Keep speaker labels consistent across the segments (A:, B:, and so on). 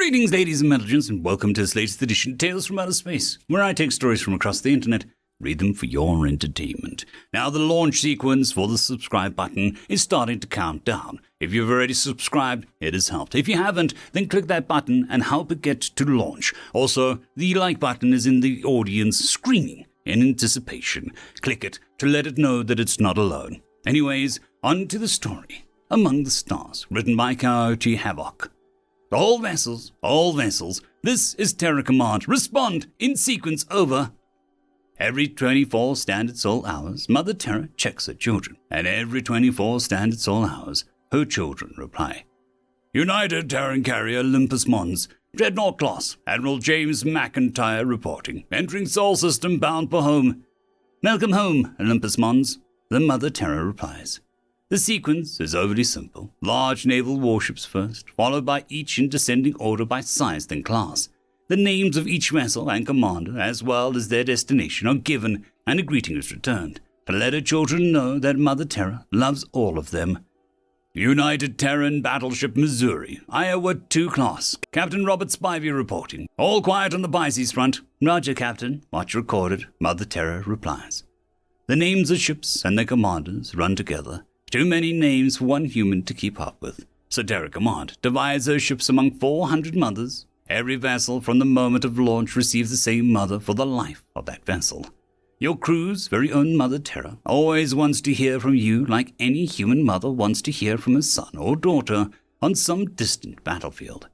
A: Greetings, ladies and gentlemen, and welcome to this latest edition of Tales from Outer Space, where I take stories from across the internet, read them for your entertainment. Now, the launch sequence for the subscribe button is starting to count down. If you've already subscribed, it has helped. If you haven't, then click that button and help it get to launch. Also, the like button is in the audience screaming in anticipation. Click it to let it know that it's not alone. Anyways, on to the story. Among the Stars, written by HFY. All vessels, this is Terra Command. Respond in sequence over. Every 24 standard sol hours, Mother Terra checks her children, and every 24 standard sol hours, her children reply. United Terran Carrier Olympus Mons, Dreadnought Class, Admiral James McIntyre reporting, entering Sol System bound for home. Welcome home, Olympus Mons, the Mother Terra replies. The sequence is overly simple. Large naval warships first, followed by each in descending order by size then class. The names of each vessel and commander, as well as their destination, are given and a greeting is returned, to let her children know that Mother Terra loves all of them. United Terran Battleship Missouri, Iowa 2 class. Captain Robert Spivey reporting. All quiet on the Pisces front. Roger, Captain. Watch recorded. Mother Terra replies. The names of ships and their commanders run together. Too many names for one human to keep up with. So Terra Command divides her ships among 400 mothers. Every vessel from the moment of launch receives the same mother for the life of that vessel. Your crew's very own Mother Terra always wants to hear from you like any human mother wants to hear from her son or daughter on some distant battlefield.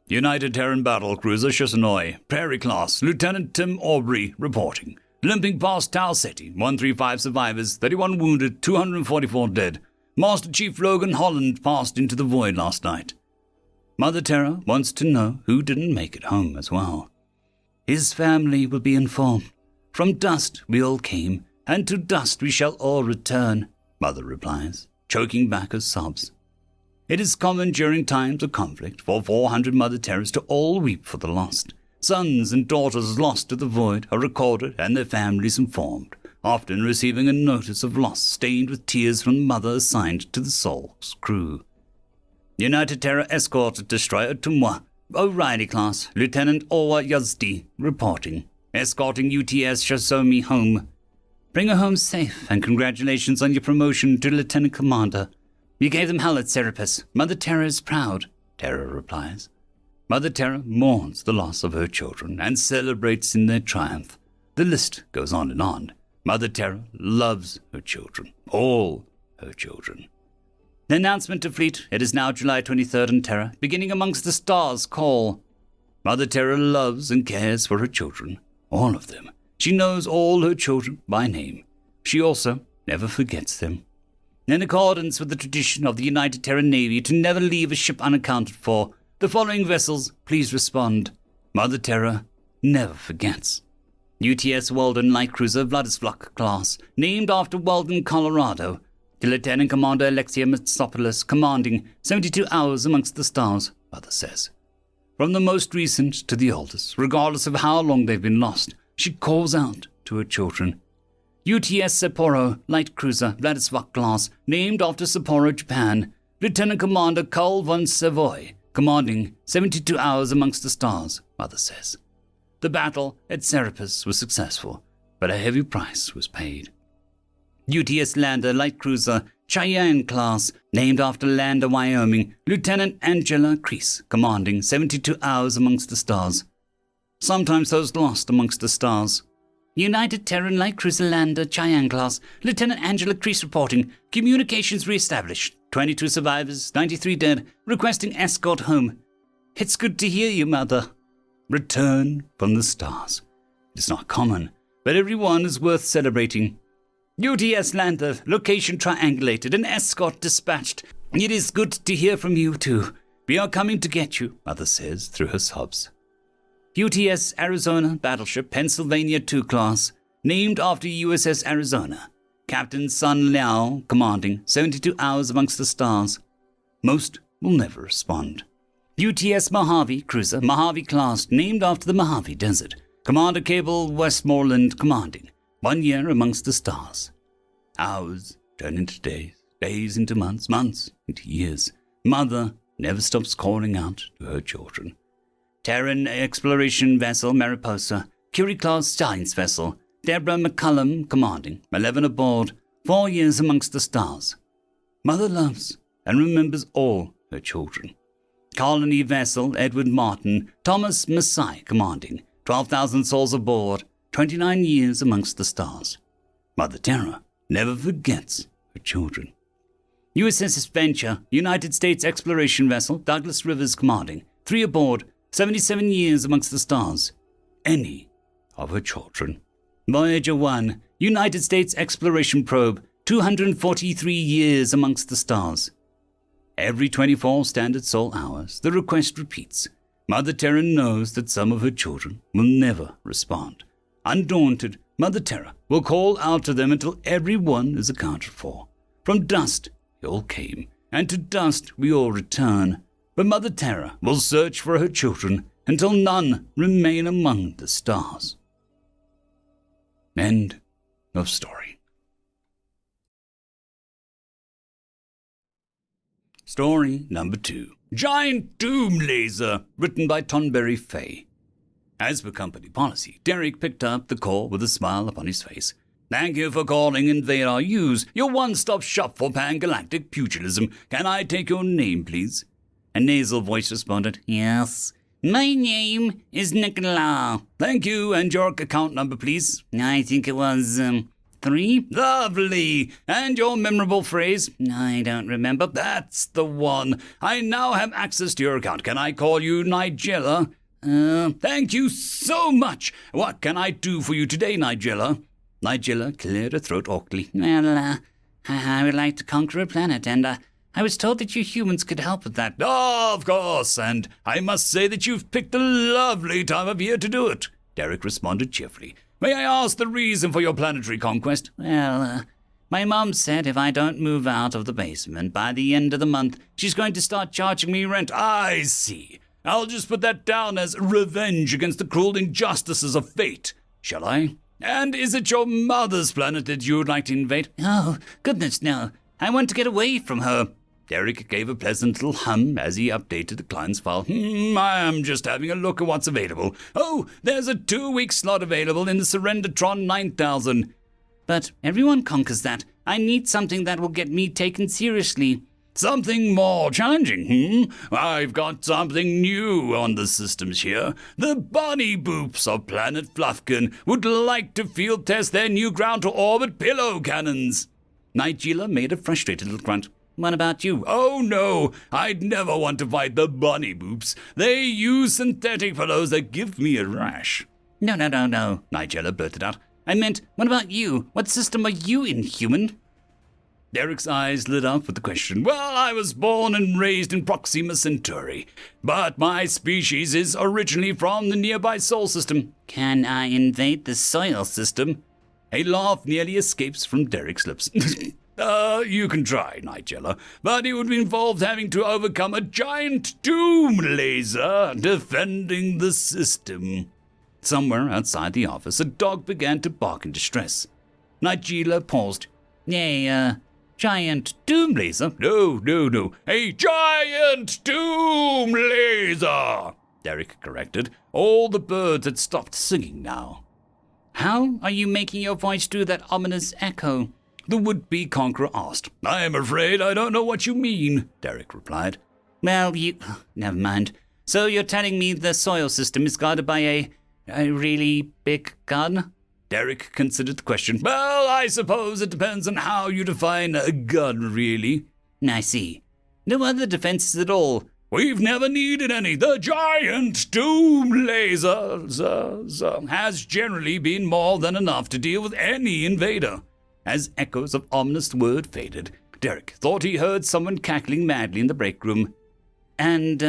A: United Terran Battle Cruiser Chisinau, Prairie Class, Lieutenant Tim Aubrey reporting. Limping past Tal City, 135 survivors, 31 wounded, 244 dead. Master Chief Logan Holland passed into the void last night. Mother Terra wants to know who didn't make it home as well. His family will be informed. From dust we all came, and to dust we shall all return, Mother replies, choking back her sobs. It is common during times of conflict for 400 Mother Terras to all weep for the lost. Sons and daughters lost to the void are recorded and their families informed, often receiving a notice of loss stained with tears from the mother assigned to the Sol's crew. United Terra Escort Destroyer Tumwa, O'Reilly Class, Lieutenant Owa Yazdi, reporting. Escorting UTS Shasomi home. Bring her home safe, and congratulations on your promotion to Lieutenant Commander. You gave them hell at Serapis. Mother Terra is proud, Terra replies. Mother Terra mourns the loss of her children and celebrates in their triumph. The list goes on and on. Mother Terra loves her children, all her children. The announcement to fleet, it is now July 23rd on Terra, beginning amongst the stars call. Mother Terra loves and cares for her children, all of them. She knows all her children by name. She also never forgets them. In accordance with the tradition of the United Terran Navy to never leave a ship unaccounted for, the following vessels, please respond. Mother Terra never forgets. UTS Walden Light Cruiser Vladislavok class, named after Walden, Colorado. To Lieutenant Commander Alexia Mitsopoulos, commanding 72 hours amongst the stars, Mother says. From the most recent to the oldest, regardless of how long they've been lost, she calls out to her children. UTS Sapporo Light Cruiser Vladislavok class, named after Sapporo, Japan. Lieutenant Commander Carl von Savoy, commanding 72 hours amongst the stars, Mother says. The battle at Serapis was successful, but a heavy price was paid. UTS Lander Light Cruiser Cheyenne class, named after Lander, Wyoming, Lieutenant Angela Crease, commanding 72 hours amongst the stars. Sometimes those lost amongst the stars. United Terran Light Cruiser Lander Cheyenne class, Lieutenant Angela Crease reporting, communications re-established, 22 survivors, 93 dead, requesting escort home. It's good to hear you, Mother. Return from the stars. It is not common, but everyone is worth celebrating. UTS Lander, location triangulated, and escort dispatched. It is good to hear from you, too. We are coming to get you, Mother says through her sobs. UTS Arizona Battleship Pennsylvania 2 class, named after USS Arizona. Captain Sun Liao, commanding 72 hours amongst the stars. Most will never respond. UTS Mojave Cruiser, Mojave class, named after the Mojave Desert. Commander Cable Westmoreland, commanding 1 year amongst the stars. Hours turn into days, days into months, months into years. Mother never stops calling out to her children. Terran exploration vessel Mariposa, Curie-class science vessel, Deborah McCullum commanding, 11 aboard, 4 years amongst the stars. Mother loves and remembers all her children. Colony vessel Edward Martin, Thomas Massai commanding, 12,000 souls aboard, 29 years amongst the stars. Mother Terra never forgets her children. USS Venture, United States exploration vessel, Douglas Rivers commanding, 3 aboard, 77 years amongst the stars. Any of her children. Voyager 1, United States exploration probe, 243 years amongst the stars. Every 24 standard soul hours, the request repeats. Mother Terra knows that some of her children will never respond. Undaunted, Mother Terra will call out to them until everyone is accounted for. From dust, we all came, and to dust we all return. But Mother Terra will search for her children until none remain among the stars. End of story. Story number 2. Giant Doom Laser, written by TonberryFeye. As per company policy, Derek picked up the call with a smile upon his face. Thank you for calling Invade RU's, your one-stop shop for pan-galactic pugilism. Can I take your name, please? A nasal voice responded, Yes. My name is Nicola. Thank you, and your account number, please. I think it was, 3? Lovely. And your memorable phrase? I don't remember. That's the one. I now have access to your account. Can I call you Nigella? Thank you so much. What can I do for you today, Nigella? Nigella cleared her throat awkwardly. Well, I would like to conquer a planet, and I was told that you humans could help with that. Oh, of course, and I must say that you've picked a lovely time of year to do it, Derek responded cheerfully. May I ask the reason for your planetary conquest? Well, my mom said if I don't move out of the basement by the end of the month, she's going to start charging me rent. I see. I'll just put that down as revenge against the cruel injustices of fate, shall I? And is it your mother's planet that you would like to invade? Oh, goodness, no. I want to get away from her. Derek gave a pleasant little hum as he updated the client's file. I'm just having a look at what's available. Oh, there's a 2-week slot available in the Surrendertron 9000. But everyone conquers that. I need something that will get me taken seriously. Something more challenging, I've got something new on the systems here. The bunny boops of Planet Fluffkin would like to field test their new ground-to-orbit pillow cannons. Nigella made a frustrated little grunt. What about you? Oh, no, I'd never want to fight the bunny boops. They use synthetic pillows that give me a rash. No, Nigella blurted out. I meant, what about you? What system are you in, human? Derek's eyes lit up with the question. Well, I was born and raised in Proxima Centauri, but my species is originally from the nearby Sol system. Can I invade the soil system? A laugh nearly escapes from Derek's lips. You can try, Nigella, but it would involve having to overcome a giant doom laser defending the system. Somewhere outside the office, a dog began to bark in distress. Nigella paused. Giant doom laser? No. A giant doom laser! Derek corrected. All the birds had stopped singing now. How are you making your voice do that ominous echo? The would-be conqueror asked. I'm afraid I don't know what you mean, Derek replied. Well, never mind. So you're telling me the soil system is guarded by a really big gun? Derek considered the question. Well, I suppose it depends on how you define a gun, really. I see. No other defenses at all. We've never needed any. The giant doom laser has generally been more than enough to deal with any invader. As echoes of ominous word faded, Derek thought he heard someone cackling madly in the break room. And,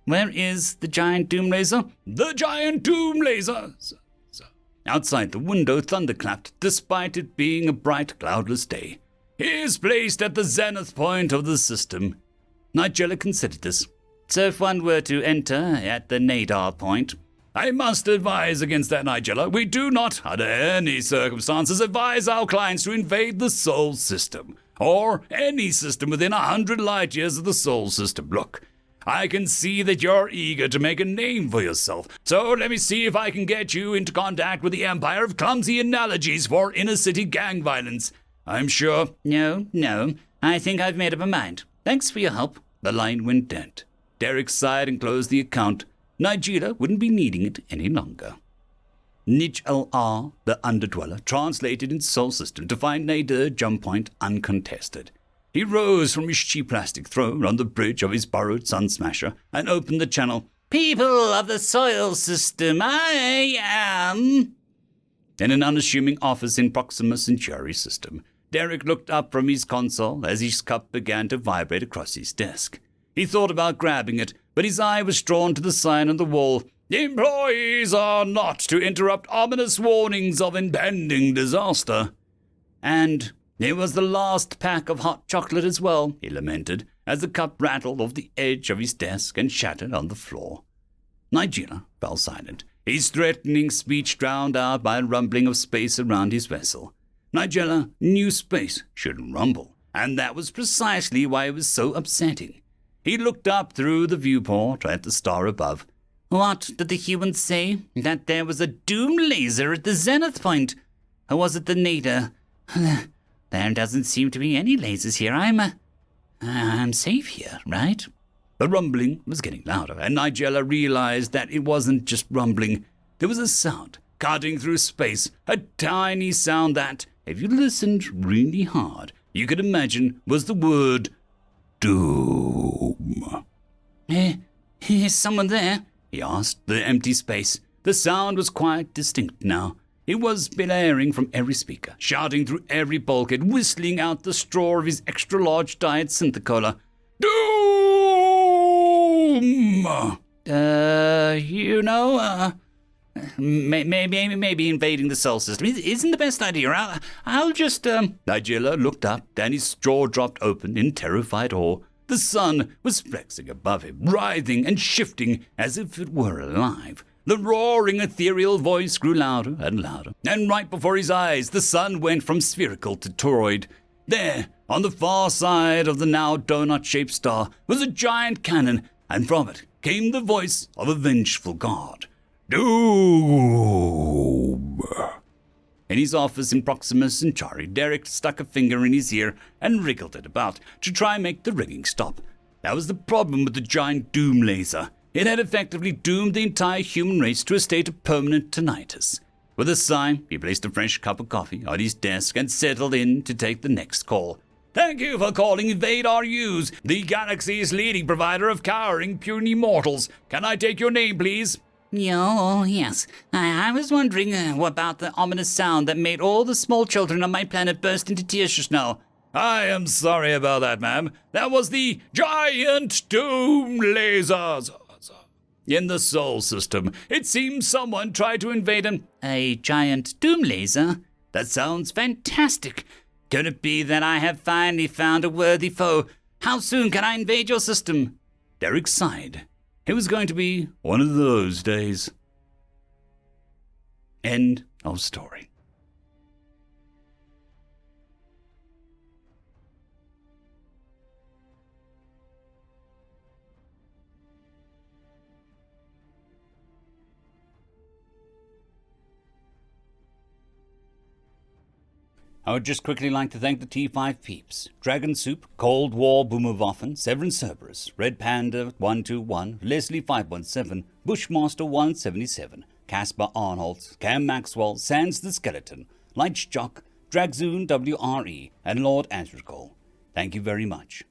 A: where is the giant doom laser? The giant doom laser! Outside the window thunderclapped, despite it being a bright, cloudless day. He is placed at the zenith point of the system. Nigella considered this. So if one were to enter at the nadar point... I must advise against that, Nigella. We do not, under any circumstances, advise our clients to invade the Sol system, or any system within 100 light years of the Sol system. Look, I can see that you're eager to make a name for yourself, so let me see if I can get you into contact with the Empire of Clumsy Analogies for inner-city gang violence. I'm sure—"
B: No, I think I've made up my mind. Thanks for your help.
A: The line went dead. Derek sighed and closed the account. Nigella wouldn't be needing it any longer. Nij LR, the Underdweller, translated in Soul System to find Nadir jump point uncontested. He rose from his cheap plastic throne on the bridge of his borrowed Sun Smasher and opened the channel.
B: "People of the Soil System, I am—"
A: In an unassuming office in Proxima Centauri system, Derek looked up from his console as his cup began to vibrate across his desk. He thought about grabbing it, but his eye was drawn to the sign on the wall. "Employees are not to interrupt ominous warnings of impending disaster." And it was the last pack of hot chocolate as well, he lamented, as the cup rattled off the edge of his desk and shattered on the floor. Nigella fell silent, his threatening speech drowned out by a rumbling of space around his vessel. Nigella knew space shouldn't rumble, and that was precisely why it was so upsetting. He looked up through the viewport at the star above.
B: "What did the humans say? That there was a doom laser at the zenith point? Or was it the nadir? There doesn't seem to be any lasers here. I'm safe here, right?"
A: The rumbling was getting louder, and Nigella realized that it wasn't just rumbling. There was a sound cutting through space, a tiny sound that, if you listened really hard, you could imagine was the word doom.
B: Is someone there?"
A: he asked the empty space. The sound was quite distinct now. It was blaring from every speaker, shouting through every bulkhead, whistling out the straw of his extra-large diet Synthecola. "Doom!"
B: Maybe invading the Sol System isn't the best idea. I'll just,
A: Nigella looked up, and his jaw dropped open in terrified awe. The sun was flexing above him, writhing and shifting as if it were alive. The roaring ethereal voice grew louder and louder, and right before his eyes the sun went from spherical to toroid. There, on the far side of the now donut-shaped star, was a giant cannon, and from it came the voice of a vengeful god. "Doom!" In his office in Proxima Centauri, Derek stuck a finger in his ear and wriggled it about to try and make the ringing stop. That was the problem with the giant doom laser. It had effectively doomed the entire human race to a state of permanent tinnitus. With a sigh, he placed a fresh cup of coffee on his desk and settled in to take the next call. "Thank you for calling Evade RUs, the galaxy's leading provider of cowering puny mortals. Can I take your name, please?"
B: Yes. I was wondering about the ominous sound that made all the small children on my planet burst into tears just now.
A: "I am sorry about that, ma'am. That was the giant doom lasers in the Sol System. It seems someone tried to invade
B: A giant doom laser? That sounds fantastic. Could it be that I have finally found a worthy foe? How soon can I invade your system?"
A: Derek sighed. It was going to be one of those days. End of story. I would just quickly like to thank the T5 peeps: Dragon Soup, Cold War Boomerwaffen, Severin Cerberus, Red Panda 121, Leslie 517, Bushmaster 177, Caspar Arnholtz, Cam Maxwell, Sans the Skeleton, Lightjock, Dragzoon WRE, and Lord Asrigal. Thank you very much.